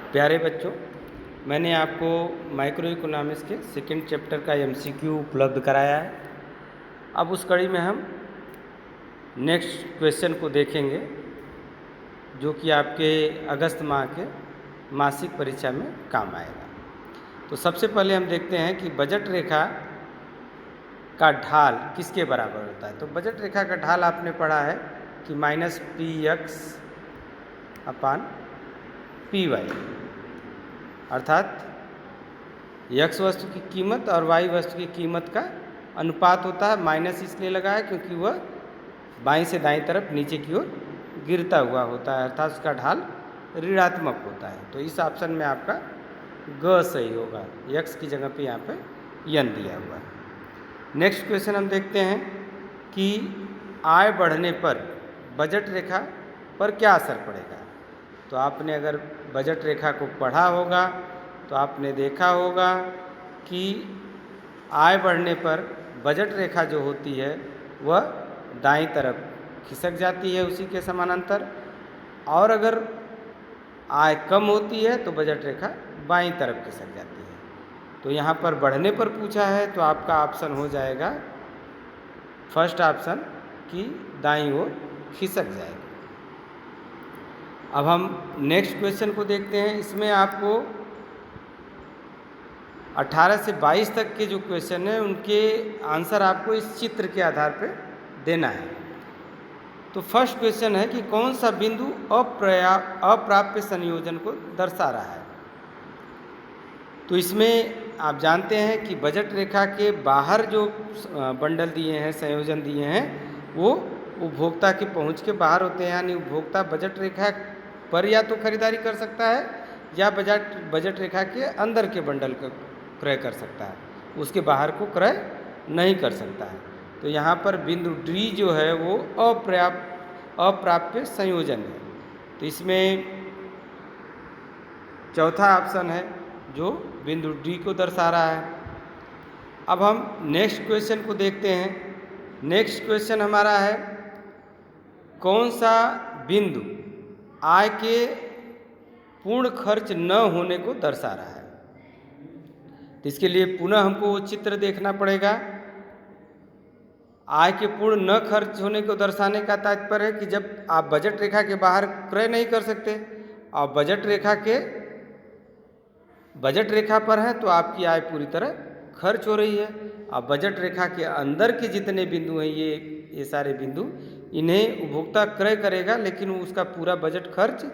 प्यारे बच्चों, मैंने आपको माइक्रो इकोनॉमिक्स के सेकंड चैप्टर का एमसीक्यू उपलब्ध कराया है। अब उस कड़ी में हम नेक्स्ट क्वेश्चन को देखेंगे, जो कि आपके अगस्त माह के मासिक परीक्षा में काम आएगा। तो सबसे पहले हम देखते हैं कि बजट रेखा का ढाल किसके बराबर होता है। तो बजट रेखा का ढाल आपने पढ़ा है कि -px अपान py, अर्थात x वस्तु की कीमत और y वस्तु की कीमत का अनुपात होता है। माइनस इसलिए लगा है क्योंकि वह बाईं से दाईं तरफ नीचे की ओर गिरता हुआ होता है, अर्थात उसका ढाल ऋणात्मक होता है। तो इस ऑप्शन में आपका ग सही होगा, x की जगह पे यहाँ पे यन दिया हुआ है। नेक्स्ट क्वेश्चन हम देखते हैं कि आय बढ़ने पर बजट रेखा पर क्या असर पड़ेगा। तो आपने अगर बजट रेखा को पढ़ा होगा तो आपने देखा होगा कि आय बढ़ने पर बजट रेखा जो होती है वह दाईं तरफ खिसक जाती है उसी के समानांतर, और अगर आय कम होती है तो बजट रेखा बाईं तरफ खिसक जाती है। तो यहाँ पर बढ़ने पर पूछा है तो आपका ऑप्शन हो जाएगा फर्स्ट ऑप्शन कि दाईं ओर खिसक जाएगा। अब हम नेक्स्ट क्वेश्चन को देखते हैं। इसमें आपको 18 से 22 तक के जो क्वेश्चन हैं उनके आंसर आपको इस चित्र के आधार पर देना है। तो फर्स्ट क्वेश्चन है कि कौन सा बिंदु अप्राप्य संयोजन को दर्शा रहा है। तो इसमें आप जानते हैं कि बजट रेखा के बाहर जो बंडल दिए हैं, संयोजन दिए हैं, वो उपभोक्ता के पहुंच के बाहर होते हैं, यानी उपभोक्ता बजट रेखा पर या तो खरीदारी कर सकता है या बजट रेखा के अंदर के बंडल का क्रय कर सकता है, उसके बाहर को क्रय नहीं कर सकता है। तो यहाँ पर बिंदु डी जो है वो अप्राप्य संयोजन है। तो इसमें चौथा ऑप्शन है जो बिंदु डी को दर्शा रहा है। अब हम नेक्स्ट क्वेश्चन को देखते हैं। नेक्स्ट क्वेश्चन हमारा है कौन सा बिंदु आय के पूर्ण खर्च न होने को दर्शा रहा है। तो इसके लिए पुनः हमको वो चित्र देखना पड़ेगा। आय के पूर्ण न खर्च होने को दर्शाने का तात्पर्य है कि जब आप बजट रेखा के बाहर क्रय नहीं कर सकते और बजट रेखा पर हैं तो आपकी आय पूरी तरह खर्च हो रही है। अब बजट रेखा के अंदर के जितने बिंदु हैं, ये सारे बिंदु, इन्हें उपभोक्ता क्रय करेगा लेकिन उसका पूरा बजट खर्च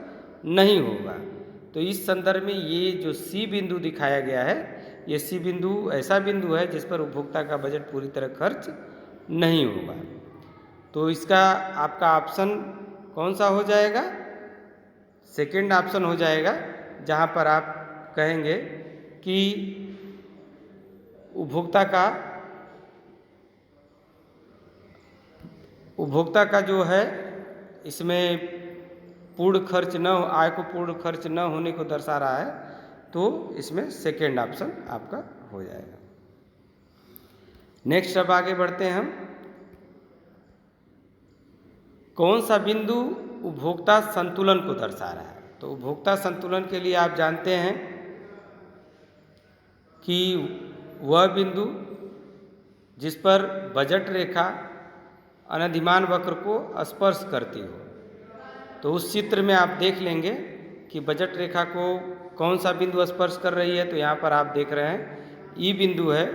नहीं होगा। तो इस संदर्भ में ये जो सी बिंदु दिखाया गया है, ये सी बिंदु ऐसा बिंदु है जिस पर उपभोक्ता का बजट पूरी तरह खर्च नहीं होगा। तो इसका आपका ऑप्शन कौन सा हो जाएगा? सेकंड ऑप्शन हो जाएगा, जहाँ पर आप कहेंगे कि उपभोक्ता का जो है इसमें पूर्ण खर्च न आय को पूर्ण खर्च न होने को दर्शा रहा है, तो इसमें सेकेंड ऑप्शन आपका हो जाएगा। नेक्स्ट अब आगे बढ़ते हैं हम। कौन सा बिंदु उपभोक्ता संतुलन को दर्शा रहा है। तो उपभोक्ता संतुलन के लिए आप जानते हैं कि वह बिंदु जिस पर बजट रेखा अनधिमान वक्र को स्पर्श करती हो। तो उस चित्र में आप देख लेंगे कि बजट रेखा को कौन सा बिंदु स्पर्श कर रही है। तो यहाँ पर आप देख रहे हैं ई बिंदु है,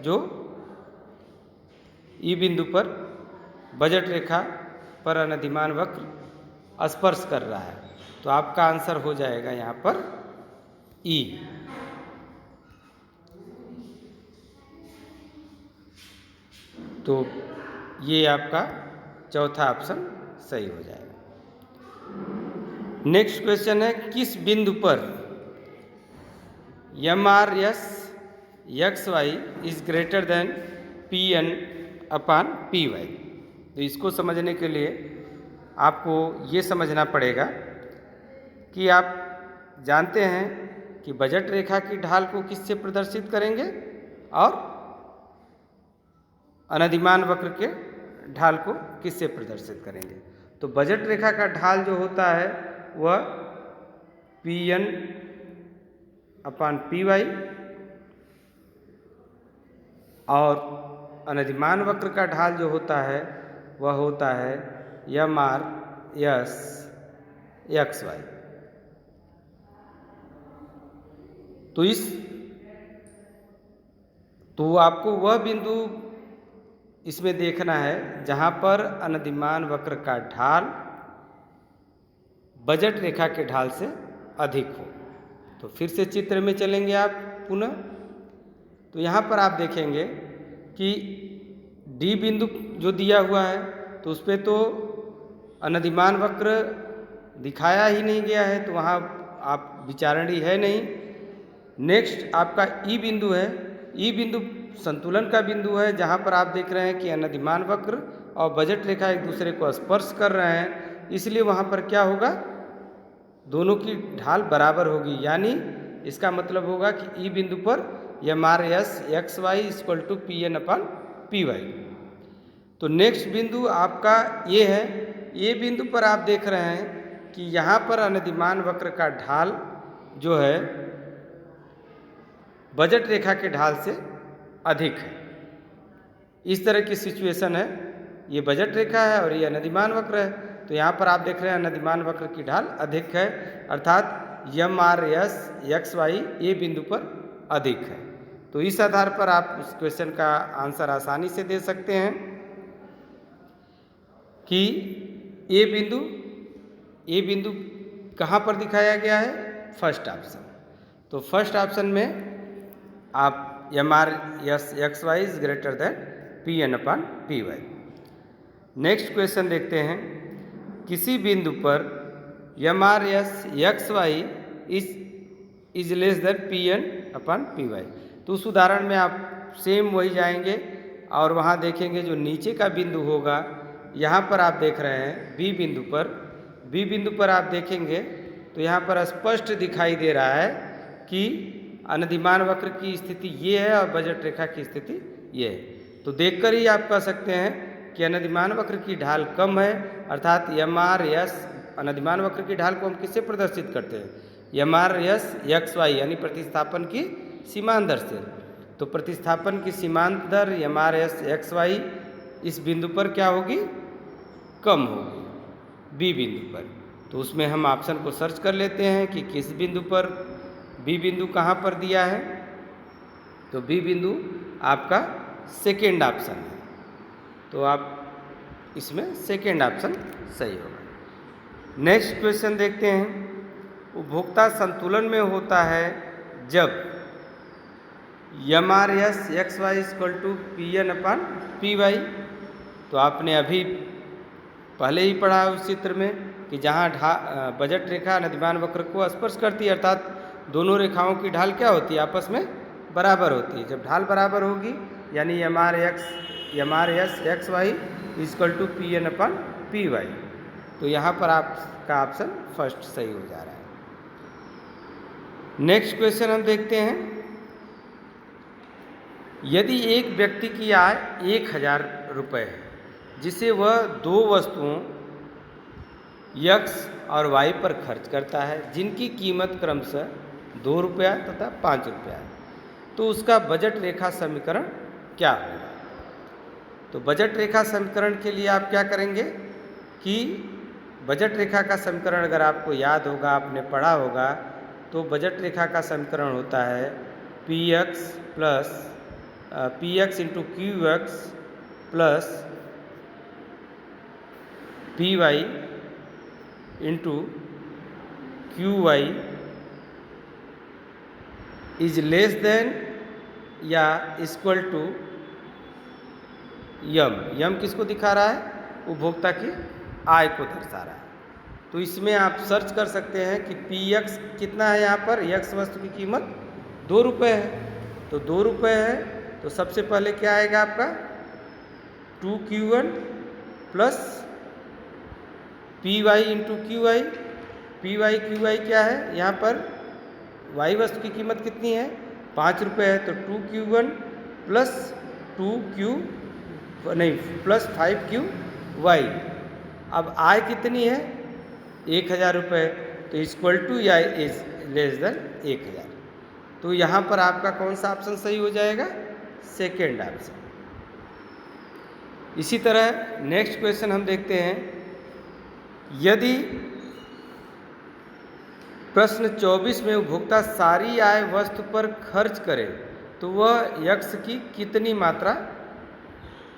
जो ई बिंदु पर बजट रेखा पर अनधिमान वक्र स्पर्श कर रहा है। तो आपका आंसर हो जाएगा यहाँ पर ई। तो ये आपका चौथा ऑप्शन सही हो जाएगा। नेक्स्ट क्वेश्चन है किस बिंदु पर MRS XY is greater then PN upon PY। तो इसको समझने के लिए आपको ये समझना पड़ेगा कि आप जानते हैं कि बजट रेखा की ढाल को किससे प्रदर्शित करेंगे और अनधिमान वक्र के ढाल को किससे प्रदर्शित करेंगे। तो बजट रेखा का ढाल जो होता है वह PN अपॉन पी वाई, और अनधिमान वक्र का ढाल जो होता है वह होता है M R S X Y. तो आपको वह बिंदु इसमें देखना है जहाँ पर अनधिमान वक्र का ढाल बजट रेखा के ढाल से अधिक हो। तो फिर से चित्र में चलेंगे आप पुनः। तो यहाँ पर आप देखेंगे कि डी बिंदु जो दिया हुआ है तो उस पर तो अनधिमान वक्र दिखाया ही नहीं गया है, तो वहाँ आप विचारणीय है नहीं। नेक्स्ट आपका ई बिंदु है। ई बिंदु संतुलन का बिंदु है, जहाँ पर आप देख रहे हैं कि अनधिमान वक्र और बजट रेखा एक दूसरे को स्पर्श कर रहे हैं, इसलिए वहाँ पर क्या होगा, दोनों की ढाल बराबर होगी। यानी इसका मतलब होगा कि ई बिंदु पर M R S X Y equal to P N upon P Y. तो नेक्स्ट बिंदु आपका ये है। ये बिंदु पर आप देख रहे हैं कि यहाँ पर अनधिमान वक्र का ढाल जो है बजट रेखा के ढाल से अधिक है। इस तरह की सिचुएशन है, ये बजट रेखा है और ये अनधिमान वक्र है। तो यहाँ पर आप देख रहे हैं अनधिमान वक्र की ढाल अधिक है, अर्थात M R S X Y ये बिंदु पर अधिक है। तो इस आधार पर आप उस क्वेश्चन का आंसर आसानी से दे सकते हैं कि ये बिंदु कहाँ पर दिखाया गया है, फर्स्ट ऑप्शन। तो फर्स्ट ऑप्शन में आप M R S X Y is greater than P N upon P Y. Next question देखते हैं। किसी बिंदु पर M R S X Y is less than P N upon P Y. तो उस उदाहरण में आप सेम वही जाएंगे और वहाँ देखेंगे जो नीचे का बिंदु होगा, यहाँ पर आप देख रहे हैं बी बिंदु पर आप देखेंगे तो यहाँ पर स्पष्ट दिखाई दे रहा है कि अनधिमान वक्र की स्थिति ये है और बजट रेखा की स्थिति ये है। तो देखकर ही आप कह सकते हैं कि अनधिमान वक्र की ढाल कम है, अर्थात एम आर एस अनधिमान वक्र की ढाल को हम किससे प्रदर्शित करते हैं, M R S X Y यानी प्रतिस्थापन की सीमांत दर से। तो प्रतिस्थापन की सीमांत दर M R S X Y इस बिंदु पर क्या होगी, कम होगी बी बिंदु पर। तो उसमें हम ऑप्शन को सर्च कर लेते हैं कि किस बिंदु पर, बी बिंदु कहाँ पर दिया है। तो बी बिंदु आपका सेकेंड ऑप्शन है, तो आप इसमें सेकेंड ऑप्शन सही होगा। नेक्स्ट क्वेश्चन देखते हैं। उपभोक्ता संतुलन में होता है जब M R S X Y equal to P N upon P Y. तो आपने अभी पहले ही पढ़ा उस चित्र में कि जहाँ बजट रेखा अनधिमान वक्र को स्पर्श करती है, अर्थात दोनों रेखाओं की ढाल क्या होती है, आपस में बराबर होती है। जब ढाल बराबर होगी यानी M R S X Y equal to P N upon P Y. तो यहाँ पर आपका ऑप्शन फर्स्ट सही हो जा रहा है। नेक्स्ट क्वेश्चन हम देखते हैं। यदि एक व्यक्ति की आय 1000 रुपये है, जिसे वह दो वस्तुओं एक्स और वाई पर खर्च करता है, जिनकी कीमत क्रमशः 2 रुपया तथा 5 रुपया है, तो उसका बजट रेखा समीकरण क्या होगा। तो बजट रेखा समीकरण के लिए आप क्या करेंगे कि बजट रेखा का समीकरण अगर आपको याद होगा, आपने पढ़ा होगा, तो बजट रेखा का समीकरण होता है P X into Q X plus P Y into Q Y is less than या इक्वल टू यम किसको दिखा रहा है, उपभोक्ता की आय को दर्शा रहा है। तो इसमें आप सर्च कर सकते हैं कि पी एक्स कितना है, यहाँ पर एक्स वस्तु की कीमत 2 रुपये है। तो 2 रुपये है तो सबसे पहले क्या आएगा आपका 2Q1 plus P Y into Q Y. P Y Q Y क्या है, यहाँ पर वाई वस्तु की कीमत कितनी है 5 रुपये है, तो 2Q1 प्लस प्लस 5QY। अब आय कितनी है 1000 रुपये, तो इक्वल टू या इज लेस देन 1000। तो यहाँ पर आपका कौन सा ऑप्शन सही हो जाएगा? Second option. इसी तरह नेक्स्ट क्वेश्चन हम देखते हैं। यदि प्रश्न 24 में उपभोक्ता सारी आय वस्तु पर खर्च करे तो वह यक्स की कितनी मात्रा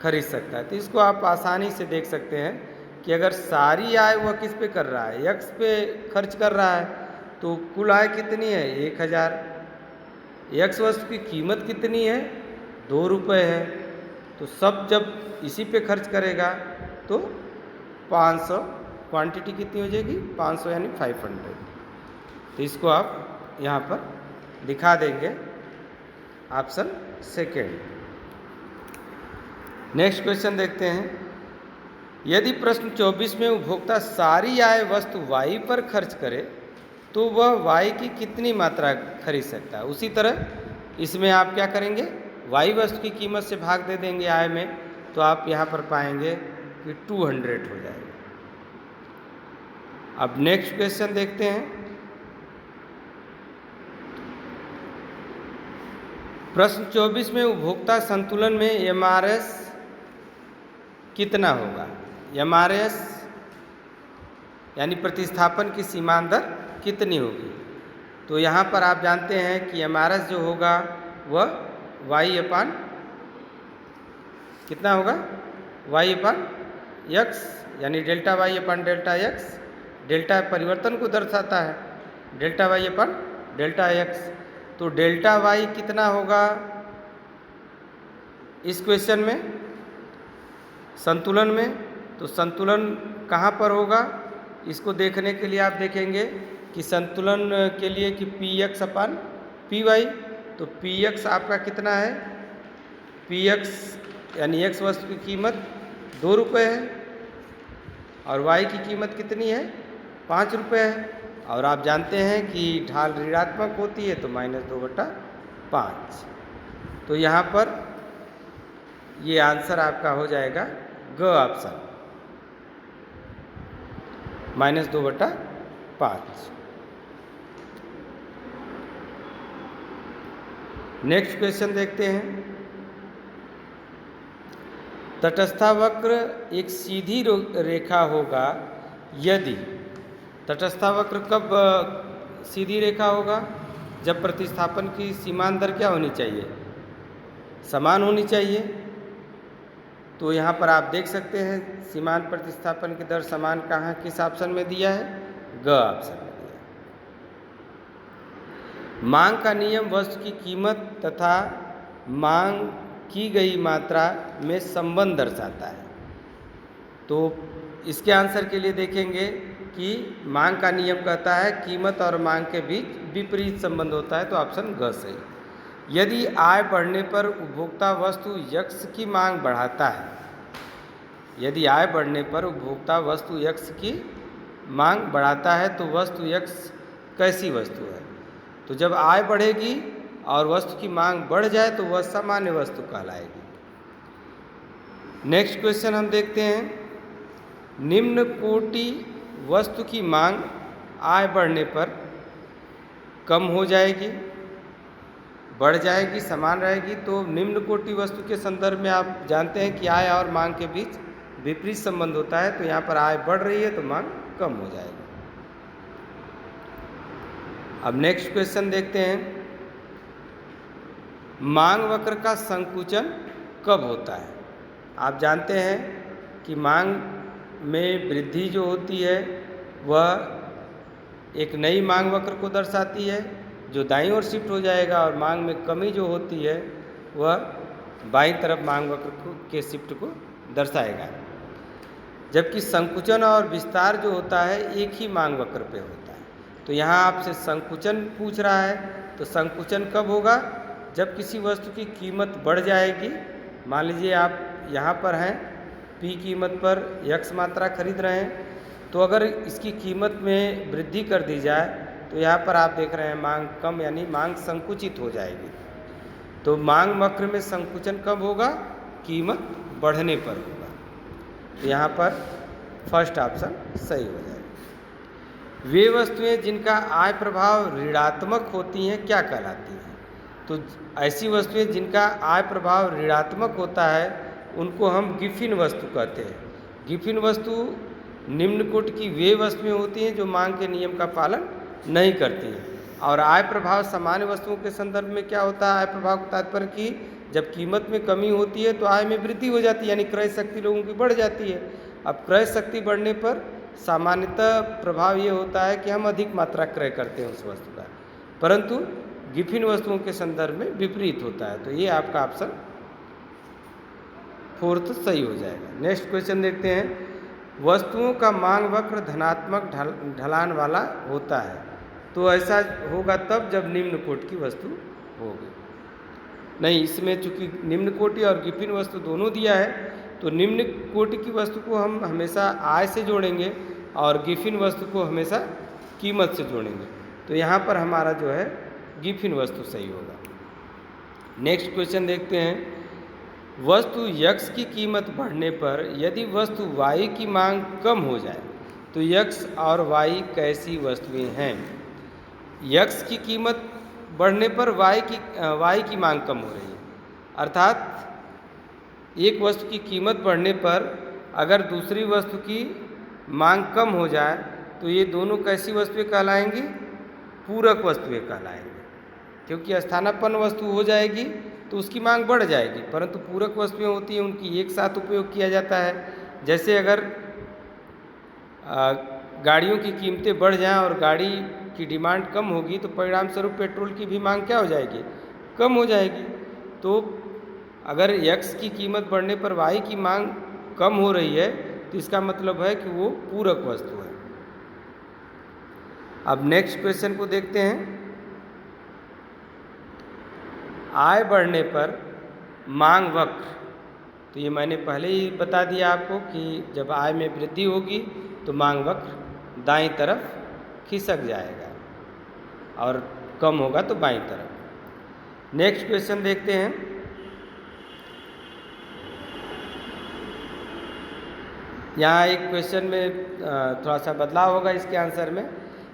खरीद सकता है? तो इसको आप आसानी से देख सकते हैं कि अगर सारी आय वह किस पे कर रहा है? यक्स पे खर्च कर रहा है, तो कुल आय कितनी है? 1000। यक्स वस्तु की कीमत कितनी है? 2 रुपये है। तो सब जब इसी पे खर्च करेगा तो 500, क्वांटिटी कितनी हो जाएगी? 500 यानी 500। तो इसको आप यहाँ पर दिखा देंगे, ऑप्शन सेकेंड। नेक्स्ट क्वेश्चन देखते हैं। यदि प्रश्न 24 में उपभोक्ता सारी आय वस्तु वाई पर खर्च करे तो वह वाई की कितनी मात्रा खरीद सकता है? उसी तरह इसमें आप क्या करेंगे? वाई वस्तु की कीमत से भाग दे देंगे आय में, तो आप यहाँ पर पाएंगे कि 200 हो जाएगा। अब नेक्स्ट क्वेश्चन देखते हैं। प्रश्न 24 में उपभोक्ता संतुलन में एमआरएस कितना होगा? एमआरएस यानी प्रतिस्थापन की सीमांत दर कितनी होगी? तो यहाँ पर आप जानते हैं कि एमआरएस जो होगा वह वाई अपान कितना होगा? वाई अपान एक्स, यानी delta Y upon delta X. Delta परिवर्तन को दर्शाता है, delta Y upon delta X. तो डेल्टा वाई कितना होगा इस क्वेश्चन में? संतुलन में। तो संतुलन कहाँ पर होगा? इसको देखने के लिए आप देखेंगे कि संतुलन के लिए कि पी एक्स अपान पी वाई। तो पी एक्स आपका कितना है? पी एक्स यानी एक्स वस्तु की कीमत 2 रुपये है और वाई की कीमत कितनी है? 5 रुपये है। और आप जानते हैं कि ढाल ऋणात्मक होती है तो -2/5। तो यहाँ पर ये आंसर आपका हो जाएगा ग ऑप्शन, -2/5। नेक्स्ट क्वेश्चन देखते हैं। तटस्था वक्र एक सीधी रेखा होगा यदि तटस्था वक्र कब सीधी रेखा होगा? जब प्रतिस्थापन की सीमांत दर क्या होनी चाहिए? समान होनी चाहिए। तो यहाँ पर आप देख सकते हैं सीमांत प्रतिस्थापन की दर समान कहाँ किस ऑप्शन में दिया है? ग ऑप्शन में दिया है। मांग का नियम वस्तु की कीमत तथा मांग की गई मात्रा में संबंध दर्शाता है। तो इसके आंसर के लिए देखेंगे कि मांग का नियम कहता है कीमत और मांग के बीच विपरीत संबंध होता है, तो ऑप्शन ग सही। यदि आय बढ़ने पर उपभोक्ता वस्तु यक्स की मांग बढ़ाता है, यदि आय बढ़ने पर उपभोक्ता वस्तु यक्स की मांग बढ़ाता है तो वस्तु यक्स कैसी वस्तु है? तो जब आय बढ़ेगी और वस्तु की मांग बढ़ जाए तो वह सामान्य वस्तु कहलाएगी। नेक्स्ट क्वेश्चन हम देखते हैं। निम्न कोटि वस्तु की मांग आय बढ़ने पर कम हो जाएगी, बढ़ जाएगी, समान रहेगी। तो निम्न कोटि वस्तु के संदर्भ में आप जानते हैं कि आय और मांग के बीच विपरीत संबंध होता है। तो यहाँ पर आय बढ़ रही है तो मांग कम हो जाएगी। अब नेक्स्ट क्वेश्चन देखते हैं। मांग वक्र का संकुचन कब होता है? आप जानते हैं कि मांग में वृद्धि जो होती है वह एक नई मांग वक्र को दर्शाती है जो दाईं ओर शिफ्ट हो जाएगा, और मांग में कमी जो होती है वह बाईं तरफ मांग वक्र के शिफ्ट को दर्शाएगा। जबकि संकुचन और विस्तार जो होता है एक ही मांग वक्र पे होता है। तो यहाँ आपसे संकुचन पूछ रहा है, तो संकुचन कब होगा? जब किसी वस्तु की कीमत बढ़ जाएगी। मान लीजिए आप यहाँ पर हैं, पी कीमत पर यक्स मात्रा खरीद रहे हैं, तो अगर इसकी कीमत में वृद्धि कर दी जाए तो यहाँ पर आप देख रहे हैं मांग कम यानी मांग संकुचित हो जाएगी। तो मांग वक्र में संकुचन कब होगा? कीमत बढ़ने पर होगा। तो यहाँ पर फर्स्ट ऑप्शन सही हो जाएगा। वे वस्तुएं जिनका आय प्रभाव ऋणात्मक होती हैं क्या कहलाती हैं? तो ऐसी वस्तुएं जिनका आय प्रभाव ऋणात्मक होता है उनको हम गिफिन वस्तु कहते हैं। गिफिन वस्तु निम्न कोटि की वे वस्तुएं होती हैं जो मांग के नियम का पालन नहीं करती हैं। और आय प्रभाव सामान्य वस्तुओं के संदर्भ में क्या होता है? आय प्रभाव का तात्पर्य कि जब कीमत में कमी होती है तो आय में वृद्धि हो जाती है, यानी क्रय शक्ति लोगों की बढ़ जाती है। अब क्रय शक्ति बढ़ने पर सामान्यतः प्रभाव ये होता है कि हम अधिक मात्रा क्रय करते हैं उस वस्तु का, परंतु गिफिन वस्तुओं के संदर्भ में विपरीत होता है। तो ये आपका ऑप्शन 4 सही हो जाएगा। नेक्स्ट क्वेश्चन देखते हैं। वस्तुओं का मांग वक्र धनात्मक ढलान वाला होता है, तो ऐसा होगा तब जब निम्न कोटि की वस्तु होगी। नहीं, इसमें चूंकि निम्न कोटि और गिफिन वस्तु दोनों दिया है, तो निम्न कोटि की वस्तु को हम हमेशा आय से जोड़ेंगे और गिफिन वस्तु को हमेशा कीमत से जोड़ेंगे। तो यहाँ पर हमारा जो है गिफिन वस्तु सही होगा। नेक्स्ट क्वेश्चन देखते हैं। वस्तु यक्स की कीमत बढ़ने पर यदि वस्तु वाई की मांग कम हो जाए तो यक्स और वाई कैसी वस्तुएं हैं? यक्स की कीमत बढ़ने पर वाई की मांग कम हो रही है, अर्थात एक वस्तु की कीमत बढ़ने पर अगर दूसरी वस्तु की मांग कम हो जाए तो ये दोनों कैसी वस्तुएं कहलाएंगी? पूरक वस्तुएं कहलाएंगी, क्योंकि स्थानापन्न वस्तु हो जाएगी तो उसकी मांग बढ़ जाएगी, परंतु पूरक वस्तुएं होती हैं उनकी एक साथ उपयोग किया जाता है। जैसे अगर गाड़ियों की कीमतें बढ़ जाएं और गाड़ी की डिमांड कम होगी तो परिणाम स्वरूप पेट्रोल की भी मांग क्या हो जाएगी? कम हो जाएगी। तो अगर यक्स की कीमत बढ़ने पर वाई की मांग कम हो रही है तो इसका मतलब है कि वो पूरक वस्तु है। अब नेक्स्ट क्वेश्चन को देखते हैं। आय बढ़ने पर मांग वक्र, तो ये मैंने पहले ही बता दिया आपको कि जब आय में वृद्धि होगी तो मांग वक्र दाईं तरफ खिसक जाएगा और कम होगा तो बाईं तरफ। नेक्स्ट क्वेश्चन देखते हैं। यहाँ एक क्वेश्चन में थोड़ा सा बदलाव होगा इसके आंसर में।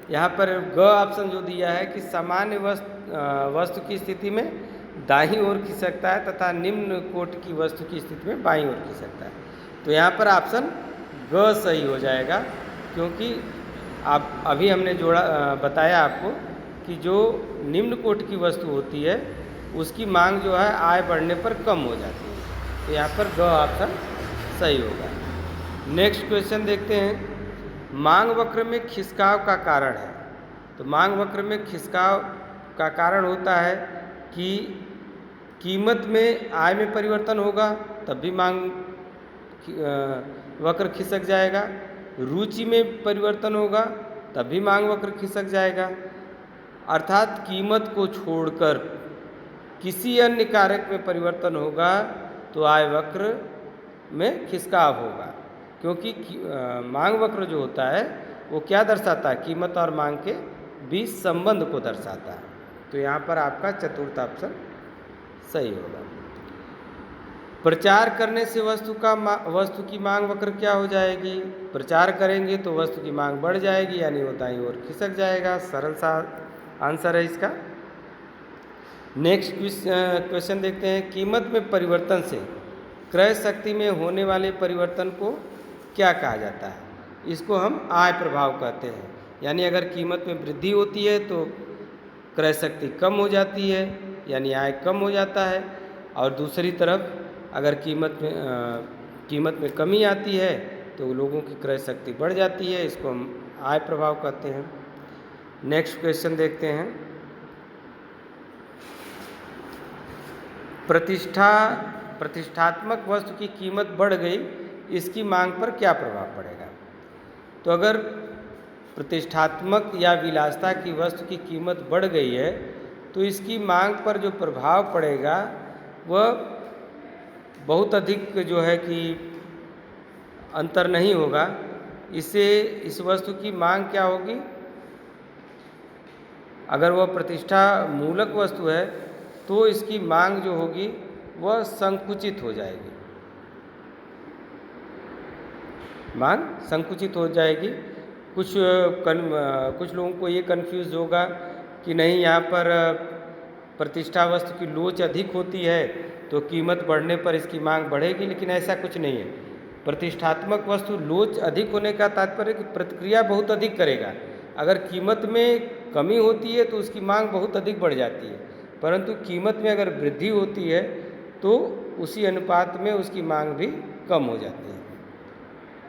यहाँ पर ग ऑप्शन जो दिया है कि सामान्य वस्तु की स्थिति में दाईं ओर खिसकता है तथा निम्न कोटि की वस्तु की स्थिति में बाईं ओर खिसकता है, तो यहाँ पर ऑप्शन ग सही हो जाएगा, क्योंकि आप अभी हमने बताया आपको कि जो निम्न कोटि की वस्तु होती है उसकी मांग जो है आय बढ़ने पर कम हो जाती है, तो यहाँ पर ग ऑप्शन सही होगा। नेक्स्ट क्वेश्चन देखते हैं। मांग वक्र में खिसकाव का कारण है, तो मांग वक्र में खिसकाव का कारण होता है कि कीमत में आय में परिवर्तन होगा तब भी मांग वक्र खिसक जाएगा, रुचि में परिवर्तन होगा तब भी मांग वक्र खिसक जाएगा, अर्थात कीमत को छोड़कर किसी अन्य कारक में परिवर्तन होगा तो आय वक्र में खिसकाव होगा, क्योंकि मांग वक्र जो होता है वो क्या दर्शाता है? कीमत और मांग के बीच संबंध को दर्शाता है। तो यहाँ पर आपका चतुर्थ ऑप्शन सही होगा। प्रचार करने से वस्तु की मांग वक्र क्या हो जाएगी? प्रचार करेंगे तो वस्तु की मांग बढ़ जाएगी, यानी वो दाईं ओर खिसक जाएगा। सरल सा आंसर है इसका। नेक्स्ट क्वेश्चन देखते हैं। कीमत में परिवर्तन से क्रय शक्ति में होने वाले परिवर्तन को क्या कहा जाता है? इसको हम आय प्रभाव कहते हैं, यानी अगर कीमत में वृद्धि होती है तो क्रय शक्ति कम हो जाती है, यानी आय कम हो जाता है, और दूसरी तरफ अगर कीमत में कमी आती है तो लोगों की क्रय शक्ति बढ़ जाती है, इसको हम आय प्रभाव कहते हैं। नेक्स्ट क्वेश्चन देखते हैं। प्रतिष्ठात्मक वस्तु की कीमत बढ़ गई, इसकी मांग पर क्या प्रभाव पड़ेगा? तो अगर प्रतिष्ठात्मक या विलासिता की वस्तु की कीमत बढ़ गई है तो इसकी मांग पर जो प्रभाव पड़ेगा वह बहुत अधिक जो है कि अंतर नहीं होगा। इससे इस वस्तु की मांग क्या होगी? अगर वह प्रतिष्ठा मूलक वस्तु है तो इसकी मांग जो होगी वह संकुचित हो जाएगी, मांग संकुचित हो जाएगी। कुछ लोगों को ये कन्फ्यूज होगा कि नहीं, यहाँ पर प्रतिष्ठा वस्तु की लोच अधिक होती है तो कीमत बढ़ने पर इसकी मांग बढ़ेगी, लेकिन ऐसा कुछ नहीं है। प्रतिष्ठात्मक वस्तु लोच अधिक होने का तात्पर्य कि प्रतिक्रिया बहुत अधिक करेगा। अगर कीमत में कमी होती है तो उसकी मांग बहुत अधिक बढ़ जाती है, परंतु कीमत में अगर वृद्धि होती है तो उसी अनुपात में उसकी मांग भी कम हो जाती है।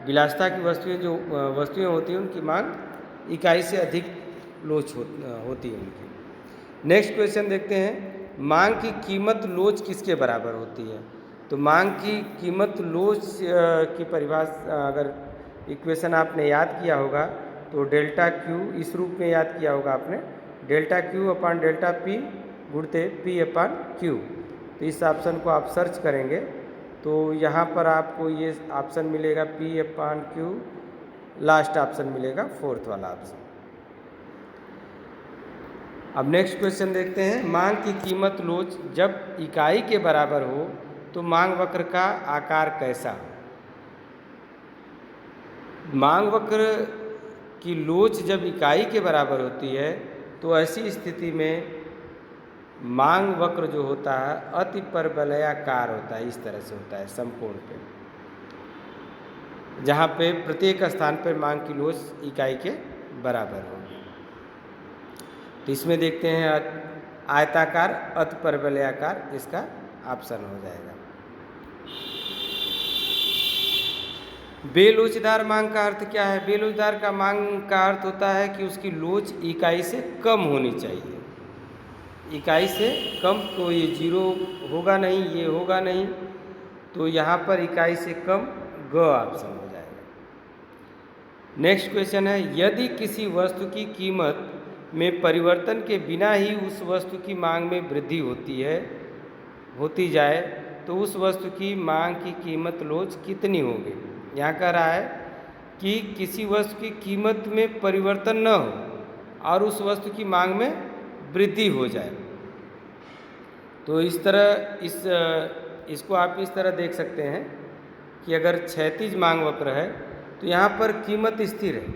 विलासिता की वस्तुएं होती हैं उनकी मांग इकाई से अधिक लोच होती है उनकी। नेक्स्ट क्वेश्चन देखते हैं, मांग की कीमत लोच किसके बराबर होती है? तो मांग की कीमत लोच की परिभाषा अगर इक्वेशन आपने याद किया होगा तो डेल्टा क्यू इस रूप में याद किया होगा आपने, delta Q upon delta P गुणते पी अपान क्यू। तो इस ऑप्शन को आप सर्च करेंगे तो यहाँ पर आपको ये ऑप्शन मिलेगा P upon Q, last option मिलेगा फोर्थ वाला ऑप्शन। अब नेक्स्ट क्वेश्चन देखते हैं, मांग की कीमत लोच जब इकाई के बराबर हो तो मांग वक्र का आकार कैसा हो? मांग वक्र की लोच जब इकाई के बराबर होती है तो ऐसी स्थिति में मांग वक्र जो होता है अति परवलयाकार होता है, इस तरह से होता है समकोण पे, जहाँ पे प्रत्येक स्थान पर मांग की लोच इकाई के बराबर हो। तो इसमें देखते हैं आयताकार अति परवलयाकार, इसका ऑप्शन हो जाएगा। बेलोचदार मांग का अर्थ क्या है? बेलोचदार का मांग का अर्थ होता है कि उसकी लोच इकाई से कम होनी चाहिए। इकाई से कम, तो ये जीरो होगा नहीं, ये होगा नहीं, तो यहाँ पर इकाई से कम ग ऑप्शन हो जाएगा। नेक्स्ट क्वेश्चन है, यदि किसी वस्तु की कीमत में परिवर्तन के बिना ही उस वस्तु की मांग में वृद्धि होती जाए तो उस वस्तु की मांग की कीमत लोच कितनी होगी? यहाँ कह रहा है कि किसी वस्तु की कीमत में परिवर्तन न हो और उस वस्तु की मांग में वृद्धि हो जाए। तो इस तरह इसको आप इस तरह देख सकते हैं कि अगर क्षैतिज मांग वक्र है तो यहाँ पर कीमत स्थिर है,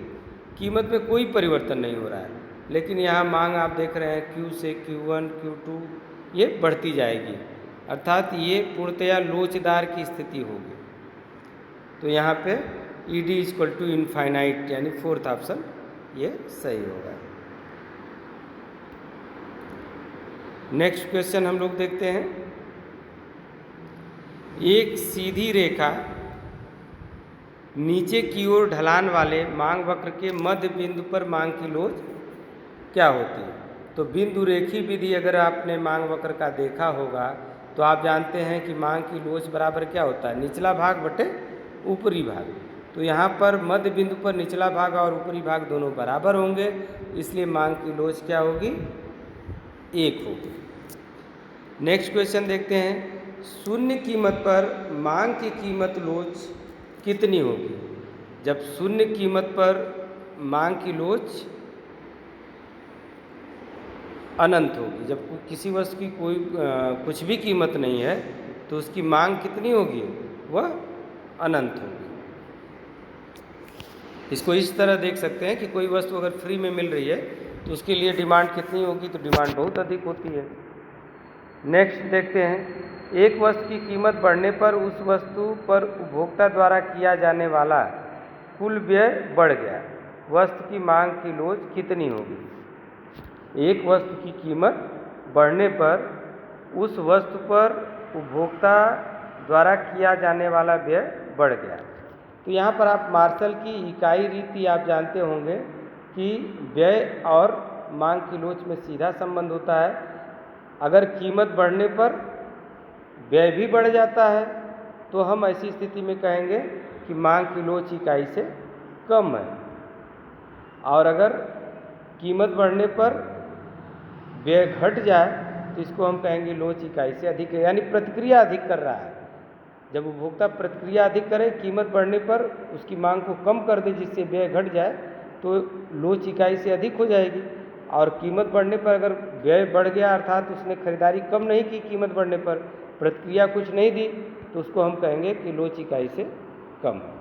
कीमत में कोई परिवर्तन नहीं हो रहा है, लेकिन यहाँ मांग आप देख रहे हैं Q से Q1 Q2 ये बढ़ती जाएगी, अर्थात ये पूर्णतया लोचदार की स्थिति होगी। तो यहाँ पे ED इक्वल टू इनफाइनाइट यानी फोर्थ ऑप्शन ये सही होगा। नेक्स्ट क्वेश्चन हम लोग देखते हैं, एक सीधी रेखा नीचे की ओर ढलान वाले मांग वक्र के मध्य बिंदु पर मांग की लोच क्या होती है? तो बिंदु रेखी विधि अगर आपने मांग वक्र का देखा होगा तो आप जानते हैं कि मांग की लोच बराबर क्या होता है, निचला भाग बटे ऊपरी भाग। तो यहाँ पर मध्य बिंदु पर निचला भाग और ऊपरी भाग दोनों बराबर होंगे, इसलिए मांग की लोच क्या होगी? 1 होगी। नेक्स्ट क्वेश्चन देखते हैं, शून्य कीमत पर मांग की कीमत लोच कितनी होगी? जब शून्य कीमत पर मांग की लोच अनंत होगी, जब किसी वस्तु की कोई कुछ भी कीमत नहीं है तो उसकी मांग कितनी होगी? वह अनंत होगी। इसको इस तरह देख सकते हैं कि कोई वस्तु अगर फ्री में मिल रही है तो उसके लिए डिमांड कितनी होगी? तो डिमांड बहुत अधिक होती है। नेक्स्ट देखते हैं, एक वस्तु की कीमत बढ़ने पर उस वस्तु पर उपभोक्ता द्वारा किया जाने वाला कुल व्यय बढ़ गया, वस्तु की मांग की लोच कितनी होगी? एक वस्तु की कीमत बढ़ने पर उस वस्तु पर उपभोक्ता द्वारा किया जाने वाला व्यय बढ़ गया। तो यहाँ पर आप मार्शल की इकाई रीति आप जानते होंगे कि व्यय और मांग की लोच में सीधा संबंध होता है। अगर कीमत बढ़ने पर व्यय भी बढ़ जाता है तो हम ऐसी स्थिति में कहेंगे कि मांग की लोच इकाई से कम है, और अगर कीमत बढ़ने पर व्यय घट जाए तो इसको हम कहेंगे लोच इकाई से अधिक है, यानी प्रतिक्रिया अधिक कर रहा है। जब उपभोक्ता प्रतिक्रिया अधिक करे, कीमत बढ़ने पर उसकी मांग को कम कर दे जिससे व्यय घट जाए, तो लोच इकाई से अधिक हो जाएगी। और कीमत बढ़ने पर अगर व्यय बढ़ गया अर्थात उसने खरीदारी कम नहीं की, कीमत बढ़ने पर प्रतिक्रिया कुछ नहीं दी, तो उसको हम कहेंगे कि लोच इकाई से कम है।